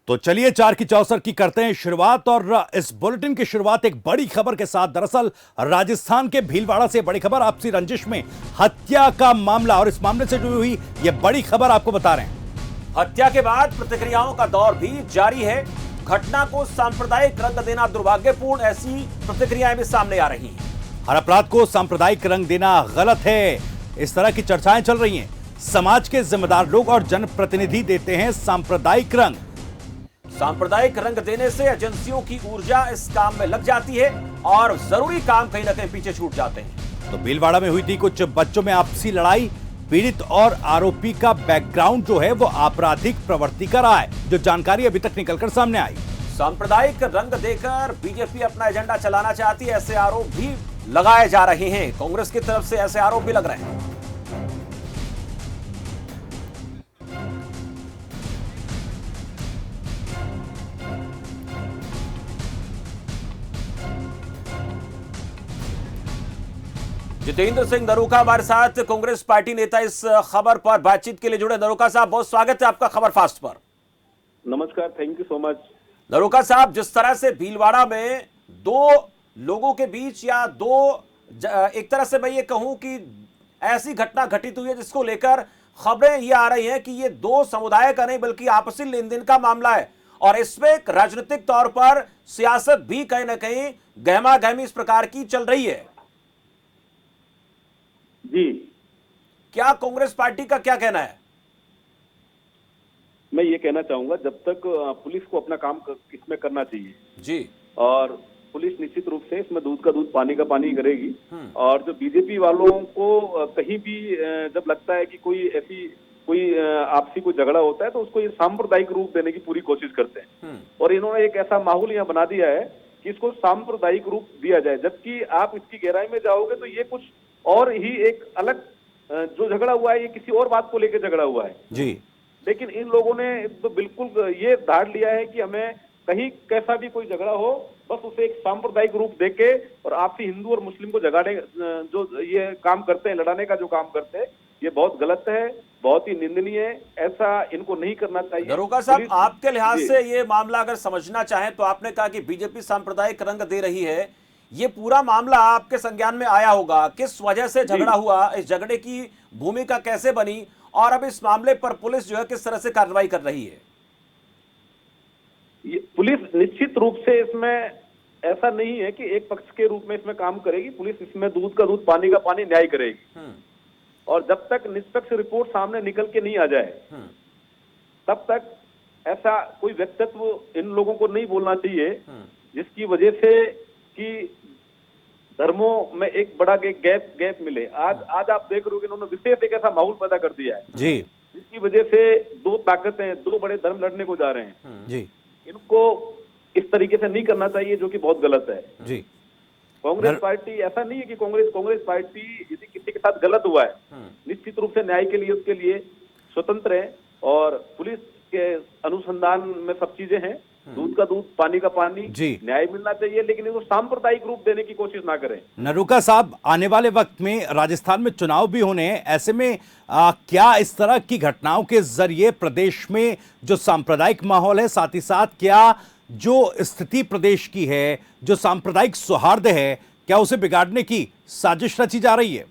तो चलिए 4 की 64 की करते हैं शुरुआत। और इस बुलेटिन की शुरुआत एक बड़ी खबर के साथ। दरअसल राजस्थान के भीलवाड़ा से बड़ी खबर, आपसी रंजिश में हत्या का मामला, और इस मामले से जुड़ी हुई यह बड़ी खबर आपको बता रहे हैं। हत्या के बाद प्रतिक्रियाओं का दौर भी जारी है। घटना को सांप्रदायिक रंग देना दुर्भाग्यपूर्ण, ऐसी प्रतिक्रियाएं भी सामने आ रही हैं। हर अपराध को सांप्रदायिक रंग देना गलत है, इस तरह की चर्चाएं चल रही हैं। समाज के जिम्मेदार लोग और जनप्रतिनिधि देते हैं सांप्रदायिक रंग। सांप्रदायिक रंग देने से एजेंसियों की ऊर्जा इस काम में लग जाती है और जरूरी काम कहीं ना कहीं पीछे छूट जाते हैं। तो भीलवाड़ा में हुई थी कुछ बच्चों में आपसी लड़ाई। पीड़ित और आरोपी का बैकग्राउंड जो है वो आपराधिक प्रवृत्ति का रहा है, जो जानकारी अभी तक निकलकर सामने आई। सांप्रदायिक रंग देकर बीजेपी अपना एजेंडा चलाना चाहती है, ऐसे आरोप भी लगाए जा रहे हैं। कांग्रेस की तरफ से ऐसे आरोप भी लग रहे हैं। जितेंद्र सिंह नरोका हमारे साथ, कांग्रेस पार्टी नेता, इस खबर पर बातचीत के लिए जुड़े। नरोका साहब, बहुत स्वागत है आपका खबर फास्ट पर। नमस्कार, थैंक यू सो मच। नरोका साहब, जिस तरह से भीलवाड़ा में दो लोगों के बीच या एक तरह से मैं ये कहूं कि ऐसी घटना घटित हुई है जिसको लेकर खबरें ये आ रही हैं कि ये दो समुदाय का नहीं बल्कि आपसी लेन देन का मामला है, और इसमें एक राजनीतिक तौर पर सियासत भी कहीं ना कहीं गहमा गहमी इस प्रकार की चल रही है। जी, क्या कांग्रेस पार्टी का क्या कहना है? मैं ये कहना चाहूंगा, जब तक पुलिस को अपना काम इसमें करना चाहिए जी, और पुलिस निश्चित रूप से इसमें दूध का दूध पानी का पानी करेगी। और जो बीजेपी वालों को कहीं भी जब लगता है कि कोई आपसी कोई झगड़ा होता है तो उसको ये सांप्रदायिक रूप देने की पूरी कोशिश करते हैं। और इन्होंने एक ऐसा माहौल यहाँ बना दिया है कि इसको सांप्रदायिक रूप दिया जाए, जबकि आप इसकी गहराई में जाओगे तो ये कुछ और ही एक अलग जो झगड़ा हुआ है, ये किसी और बात को लेकर झगड़ा हुआ है जी। लेकिन इन लोगों ने तो बिल्कुल ये धार लिया है कि हमें कहीं कैसा भी कोई झगड़ा हो, बस उसे एक सांप्रदायिक रूप देके और आपसी हिंदू और मुस्लिम को जगाने जो ये काम करते हैं, लड़ाने का जो काम करते हैं, ये बहुत गलत है, बहुत ही निंदनीय है। ऐसा इनको नहीं करना चाहिए। दरोगा साहब, आपके लिहाज से ये मामला अगर समझना चाहें तो आपने कहा कि बीजेपी सांप्रदायिक रंग दे रही है। ये पूरा मामला आपके संज्ञान में आया होगा, किस वजह से झगड़ा हुआ, इस झगड़े की भूमिका कैसे बनी, और अब इस मामले पर पुलिस जो है किस तरह से कार्रवाई कर रही है? पुलिस निश्चित रूप से इसमें ऐसा नहीं है कि एक पक्ष के रूप में इसमें काम करेगी। पुलिस इसमें दूध का दूध पानी का पानी न्याय करेगी, और जब तक निष्पक्ष रिपोर्ट सामने निकल के नहीं आ जाए तब तक ऐसा कोई व्यक्तित्व इन लोगों को नहीं बोलना चाहिए जिसकी वजह से कि धर्मों में एक बड़ा गैप मिले। आज आप देख रहे हो कि इन्होंने विशेष एक ऐसा माहौल पैदा कर दिया है जी, जिसकी वजह से दो ताकतें, दो बड़े धर्म लड़ने को जा रहे हैं जी। इनको इस तरीके से नहीं करना चाहिए, जो कि बहुत गलत है जी। कांग्रेस पार्टी, ऐसा नहीं है कि कांग्रेस पार्टी यदि किसी के साथ गलत हुआ है निश्चित रूप से न्याय के लिए उसके लिए स्वतंत्र है, और पुलिस के अनुसंधान में सब चीजें हैं। दूध का दूध पानी का पानी, न्याय मिलना चाहिए, लेकिन इसको सांप्रदायिक रूप देने की कोशिश ना करें। नरोका साहब, आने वाले वक्त में राजस्थान में चुनाव भी होने हैं, ऐसे में क्या इस तरह की घटनाओं के जरिए प्रदेश में जो सांप्रदायिक माहौल है, साथ ही साथ क्या जो स्थिति प्रदेश की है, जो सांप्रदायिक सौहार्द है, क्या उसे बिगाड़ने की साजिश रची जा रही है?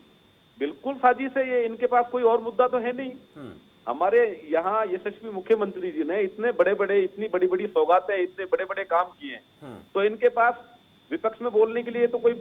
बिल्कुल साजिश है ये। इनके पास कोई और मुद्दा तो है नहीं। हमारे यहाँ यशस्वी मुख्यमंत्री जी ने इतनी बड़ी बड़ी सौगातें, इतने बड़े बड़े काम किए, तो इनके पास विपक्ष में बोलने के लिए तो कोई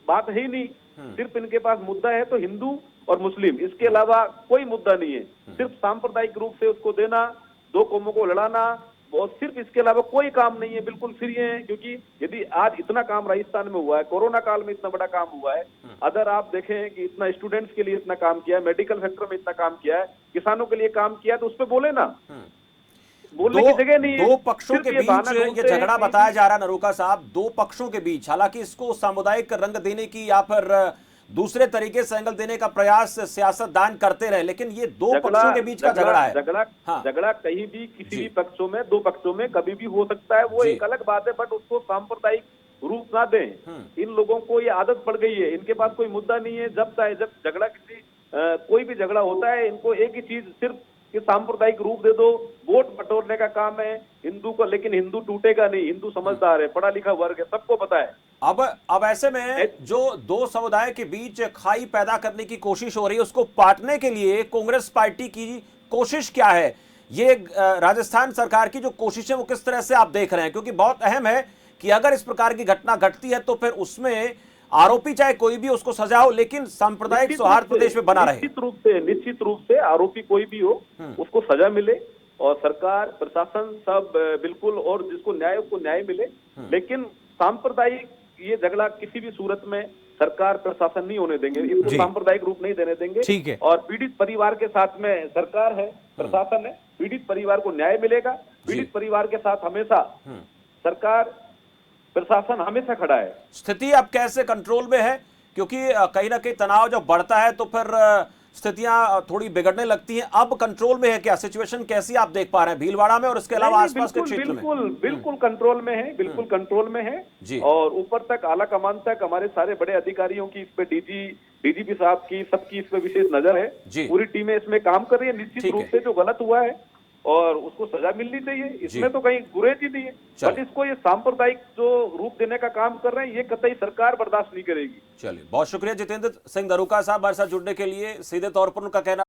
बात है ही नहीं। सिर्फ इनके पास मुद्दा है तो हिंदू और मुस्लिम, इसके अलावा कोई मुद्दा नहीं है। सिर्फ सांप्रदायिक रूप से उसको देना, दो कौमों को लड़ाना, और सिर्फ इसके अलावा कोई काम नहीं है। बिल्कुल फ्री है, क्योंकि यदि आज इतना काम राजस्थान में हुआ है, कोरोना काल में इतना बड़ा काम हुआ है, अगर आप देखें कि इतना स्टूडेंट्स के लिए इतना काम किया है, मेडिकल सेक्टर में इतना काम किया है, किसानों के लिए काम किया है, तो उस पर बोले ना। बोलने की जगह नहीं है। दो पक्षों के बीच ये झगड़ा बताया जा रहा है नरोका साहब, दो पक्षों के बीच, हालांकि इसको सामुदायिक रंग देने की या फिर दूसरे तरीके से एंगल देने का प्रयास सियासतदान करते रहे, लेकिन ये दो पक्षों के बीच का झगड़ा है। झगड़ा कहीं भी किसी भी पक्षों में, दो पक्षों में कभी भी हो सकता है, वो एक अलग बात है, बट उसको सांप्रदायिक रूप ना दें। इन लोगों को ये आदत पड़ गई है, इनके पास कोई मुद्दा नहीं है। जब झगड़ा कोई भी झगड़ा होता है, इनको एक ही चीज सिर्फ कि सांप्रदायिक रूप दे दो, वोट बटोरने का काम है हिंदू को, लेकिन हिंदू टूटेगा नहीं, हिंदू समझदार है, पढ़ा लिखा वर्ग है, सबको पता है। अब ऐसे में जो दो समुदाय के बीच खाई पैदा करने की कोशिश हो रही है, उसको पाटने के लिए कांग्रेस पार्टी की कोशिश क्या है? ये राजस्थान सरकार की जो कोशिश है वो किस तरह से आप देख रहे हैं? क्योंकि बहुत अहम है कि अगर इस प्रकार की घटना घटती है तो फिर उसमें आरोपी चाहे कोई भी, उसको सजा हो, लेकिन सांप्रदायिक सौहार्द प्रदेश में बना रहे। निश्चित रूप से आरोपी कोई भी हो उसको सजा मिले, और सरकार प्रशासन सब बिल्कुल, और जिसको न्याय मिले। लेकिन सांप्रदायिक ये झगड़ा किसी भी सूरत में सरकार प्रशासन नहीं होने देंगे, इसको सांप्रदायिक रूप नहीं देने देंगे। ठीक है। और पीड़ित परिवार के साथ में सरकार है, प्रशासन है, पीड़ित परिवार को न्याय मिलेगा। पीड़ित परिवार के साथ हमेशा सरकार, प्रशासन हमेशा खड़ा है। स्थिति अब कैसे कंट्रोल में है? क्योंकि कहीं ना कहीं तनाव जब बढ़ता है तो फिर स्थितियां थोड़ी बिगड़ने लगती हैं। अब कंट्रोल में है क्या? सिचुएशन कैसी आप देख पा रहे हैं भीलवाड़ा में और इसके अलावा आसपास के क्षेत्र में? बिल्कुल कंट्रोल में है, बिल्कुल कंट्रोल में है जी। और ऊपर तक, आला कमान तक हमारे सारे बड़े अधिकारियों की इस पे, डीजीपी साहब की, सबकी इस पे विशेष नजर है। पूरी टीमें इसमें काम कर रही है। निश्चित रूप से जो गलत हुआ है और उसको सजा मिलनी चाहिए, इसमें तो कहीं गुरेज ही नहीं है। बट इसको ये सांप्रदायिक जो रूप देने का काम कर रहे हैं, ये कतई सरकार बर्दाश्त नहीं करेगी। चलिए, बहुत शुक्रिया जितेंद्र सिंह दरुका साहब हमारे साथ जुड़ने के लिए। सीधे तौर पर उनका कहना